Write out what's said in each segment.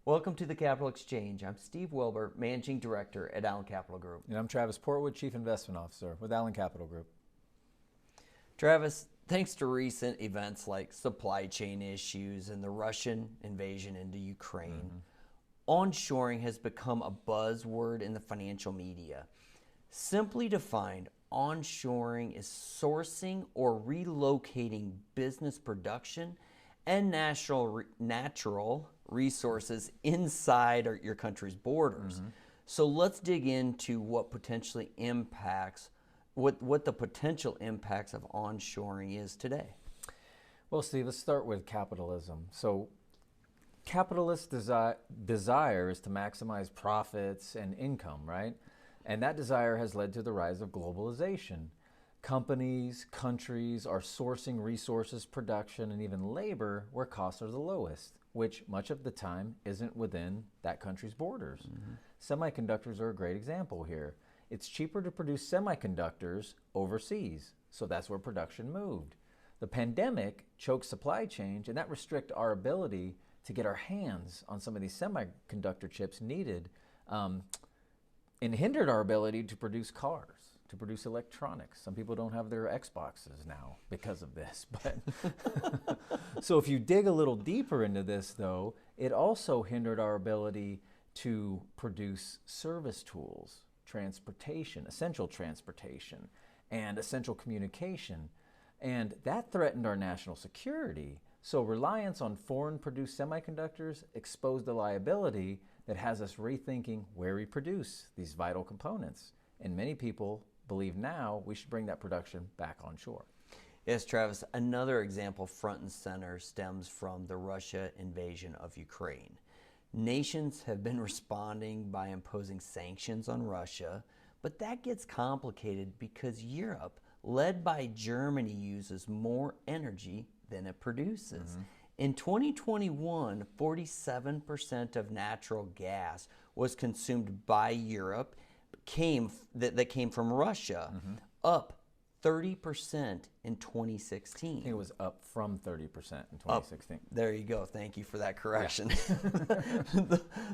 Welcome to the Capital Exchange. I'm Steve Wilbur, Managing Director at Allen Capital Group. And I'm Travis Portwood, Chief Investment Officer with Allen Capital Group. Travis, thanks to recent events like supply chain issues and the Russian invasion into Ukraine, onshoring has become a buzzword in the financial media. Simply defined, onshoring is sourcing or relocating business production and natural resources inside your country's borders. So let's dig into what potentially impacts, what the potential impacts of onshoring is today. Well, Steve, let's start with capitalism. So capitalist desire is to maximize profits and income, right? And that desire has led to the rise of globalization. Companies, countries are sourcing resources, production, and even labor where costs are the lowest, which much of the time isn't within that country's borders. Semiconductors are a great example here. It's cheaper to produce semiconductors overseas, so that's where production moved. The pandemic choked supply chains, and that restricted our ability to get our hands on some of these semiconductor chips needed, and hindered our ability to produce cars, to produce electronics. Some people don't have their Xboxes now because of this. But so if you dig a little deeper into this, though, it also hindered our ability to produce service tools, transportation, essential transportation, and essential communication. And that threatened our national security. So reliance on foreign-produced semiconductors exposed a liability that has us rethinking where we produce these vital components. And many people believe now we should bring that production back onshore. Yes, Travis, another example front and center stems from the Russia invasion of Ukraine. Nations have been responding by imposing sanctions on Russia, but that gets complicated because Europe, led by Germany, uses more energy than it produces. In 2021, 47% of natural gas was consumed by Europe that came from Russia, up 30% in 2016. I think it was up from 30% in 2016. There you go. Thank you for that correction.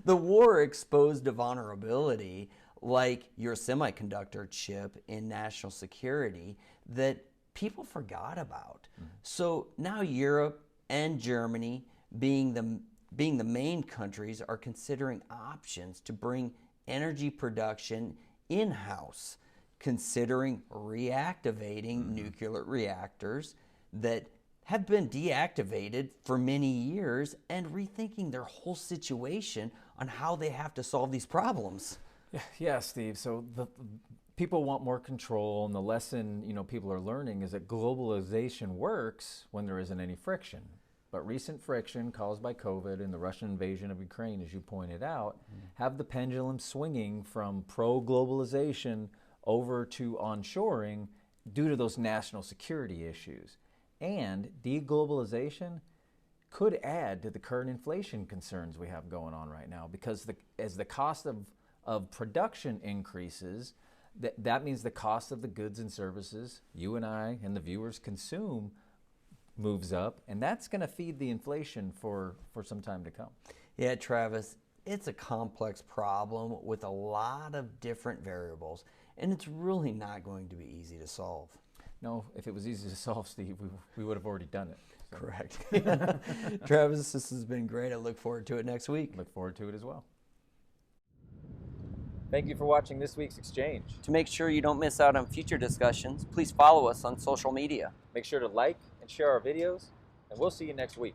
The war exposed a vulnerability like your semiconductor chip in national security that people forgot about. So now Europe and Germany, being the main countries, are considering options to bring energy production in-house, considering reactivating nuclear reactors that have been deactivated for many years and rethinking their whole situation on how they have to solve these problems. Yeah, Steve. So the people want more control, and the lesson people are learning is that globalization works when there isn't any friction. But recent friction caused by COVID and the Russian invasion of Ukraine, as you pointed out, have the pendulum swinging from pro-globalization over to onshoring due to those national security issues. And deglobalization could add to the current inflation concerns we have going on right now, because as the cost of production increases, that means the cost of the goods and services you and I and the viewers consume moves up, and that's going to feed the inflation for some time to come. Yeah, Travis, it's a complex problem with a lot of different variables, and it's really not going to be easy to solve. No, if it was easy to solve, Steve, we would have already done it. So. Correct. Travis, this has been great. I look forward to it next week. Look forward to it as well. Thank you for watching this week's Exchange. To make sure you don't miss out on future discussions, please follow us on social media. Make sure to like and share our videos, and we'll see you next week.